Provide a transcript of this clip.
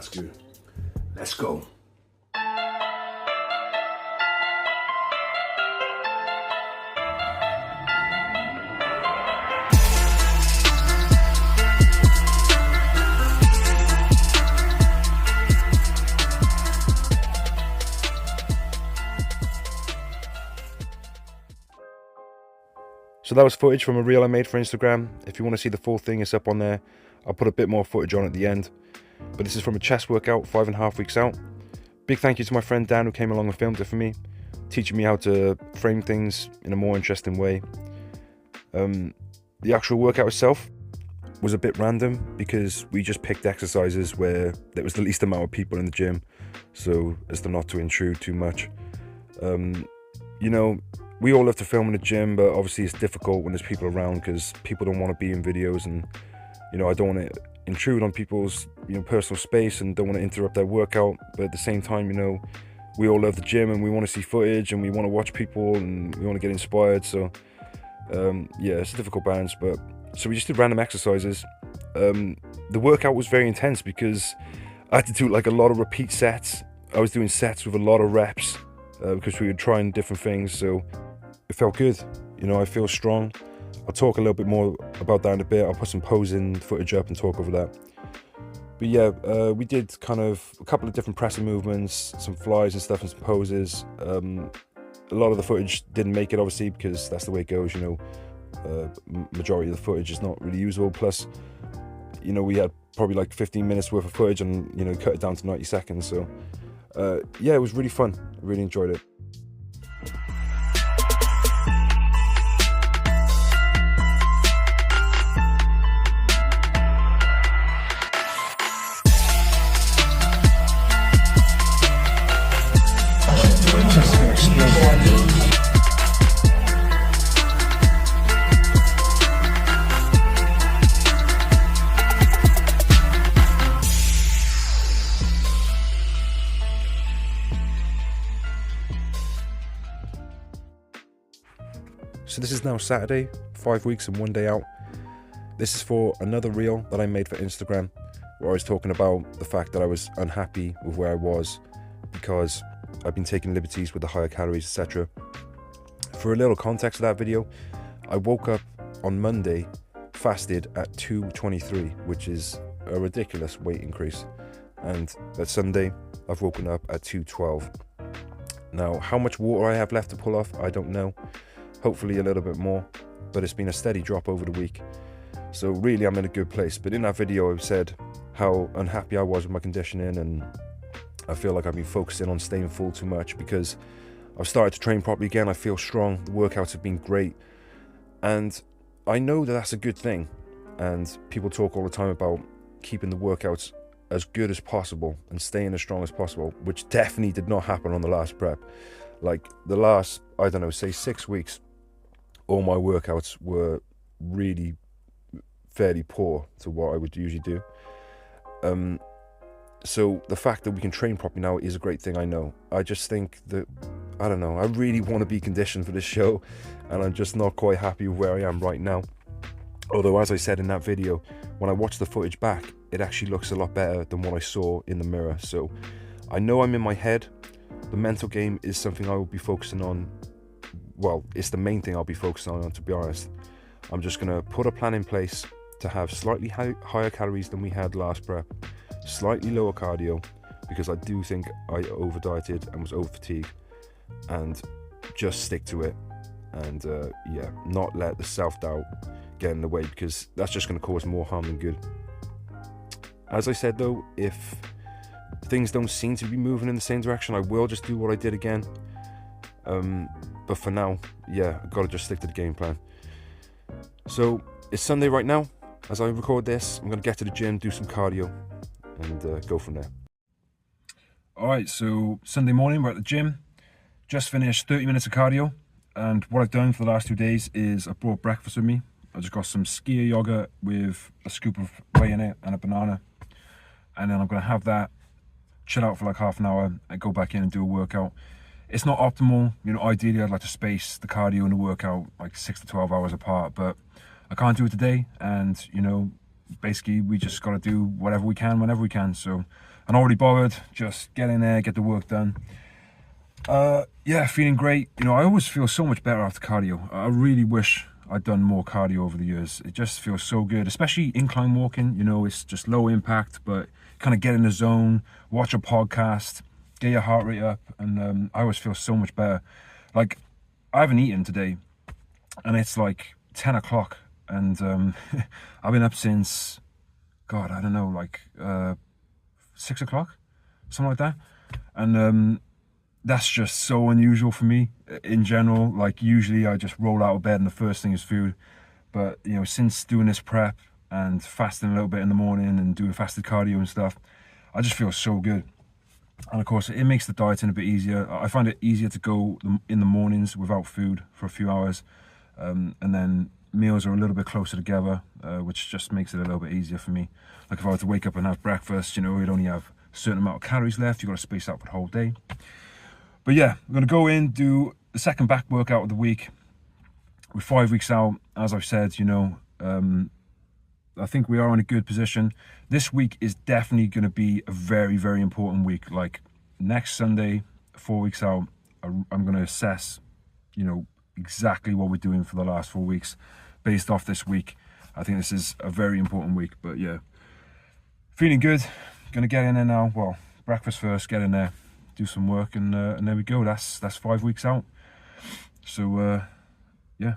That's good. Let's go. So that was footage from a reel I made for Instagram. If you want to see the full thing, it's up on there. I'll put a bit more footage on at the end. But this is from a chest workout, 5.5 weeks out. Big thank you to my friend Dan who came along and filmed it for me, teaching me how to frame things in a more interesting way. The actual workout itself was a bit random because we just picked exercises where there was the least amount of people in the gym, so as to not to intrude too much. You know, we all love to film in the gym, but obviously it's difficult when there's people around because people don't want to be in videos, and you know, I don't want to intrude on people's, you know, personal space and don't want to interrupt their workout. But at the same time, you know, we all love the gym and we want to see footage and we want to watch people and we want to get inspired. So yeah, it's a difficult balance. But so we just did random exercises. The workout was very intense because I had to do like a lot of repeat sets. I was doing sets with a lot of reps because we were trying different things, so it felt good. You know, I feel strong. I'll talk a little bit more about that in a bit. I'll put some posing footage up and talk over that. But yeah, we did kind of a couple of different pressing movements, some flies and stuff, and some poses. A lot of the footage didn't make it, obviously, because that's the way it goes, you know. Majority of the footage is not really usable. Plus, you know, we had probably like 15 minutes worth of footage and, you know, cut it down to 90 seconds. So yeah, it was really fun. I really enjoyed it. So this is now Saturday, 5 weeks and 1 day out. This is for another reel that I made for Instagram, where I was talking about the fact that I was unhappy with where I was because I've been taking liberties with the higher calories, etc. For a little context of that video, I woke up on Monday, fasted at 2:23, which is a ridiculous weight increase. And that Sunday, I've woken up at 2:12. Now, how much water I have left to pull off, I don't know. Hopefully a little bit more, but it's been a steady drop over the week. So really, I'm in a good place. But in that video, I said how unhappy I was with my conditioning, and I feel like I've been focusing on staying full too much because I've started to train properly again. I feel strong. The workouts have been great. And I know that that's a good thing. And people talk all the time about keeping the workouts as good as possible and staying as strong as possible, which definitely did not happen on the last prep. Like the last, I don't know, say 6 weeks, all my workouts were really fairly poor to what I would usually do. So the fact that we can train properly now is a great thing, I know. I just think that, I don't know, I really want to be conditioned for this show, and I'm just not quite happy with where I am right now. Although, as I said in that video, when I watch the footage back, it actually looks a lot better than what I saw in the mirror. So I know I'm in my head. The mental game is something I will be focusing on. Well, it's the main thing I'll be focusing on, to be honest. I'm just going to put a plan in place to have slightly higher calories than we had last prep, slightly lower cardio, because I do think I over dieted and was over fatigued, and just stick to it. And yeah, not let the self-doubt get in the way, because that's just going to cause more harm than good. As I said though, if things don't seem to be moving in the same direction, I will just do what I did again. But for now, yeah, I've got to just stick to the game plan. So it's Sunday right now. As I record this, I'm going to get to the gym, do some cardio, and go from there. Alright, so Sunday morning, we're at the gym. Just finished 30 minutes of cardio. And what I've done for the last 2 days is I brought breakfast with me. I just got some skyr yogurt with a scoop of whey in it and a banana. And then I'm going to have that, chill out for like half an hour, and go back in and do a workout. It's not optimal, you know, ideally I'd like to space the cardio and the workout like 6 to 12 hours apart, but I can't do it today, and you know, basically we just got to do whatever we can whenever we can. So I'm already bothered, just get in there, get the work done. Yeah, feeling great. You know, I always feel so much better after cardio. I really wish I'd done more cardio over the years. It just feels so good, especially incline walking. You know, it's just low impact, but kind of get in the zone, watch a podcast, get your heart rate up, and I always feel so much better. Like, I haven't eaten today, and it's like 10 o'clock, and I've been up since, God, I don't know, like 6 o'clock, something like that. And that's just so unusual for me in general. Like, usually I just roll out of bed and the first thing is food. But, you know, since doing this prep and fasting a little bit in the morning and doing fasted cardio and stuff, I just feel so good. And of course, it makes the dieting a bit easier. I find it easier to go in the mornings without food for a few hours. And then meals are a little bit closer together, which just makes it a little bit easier for me. Like, if I were to wake up and have breakfast, you know, we'd only have a certain amount of calories left. You've got to space out for the whole day. But yeah, I'm going to go in, do the second back workout of the week. We're 5 weeks out, as I've said, you know. I think we are in a good position. This week is definitely going to be a very, very important week. Like, next Sunday, 4 weeks out, I'm going to assess, you know, exactly what we're doing for the last 4 weeks based off this week. I think this is a very important week. But yeah, feeling good. Going to get in there now. Well, breakfast first, get in there, do some work, and there we go. That's 5 weeks out. So yeah.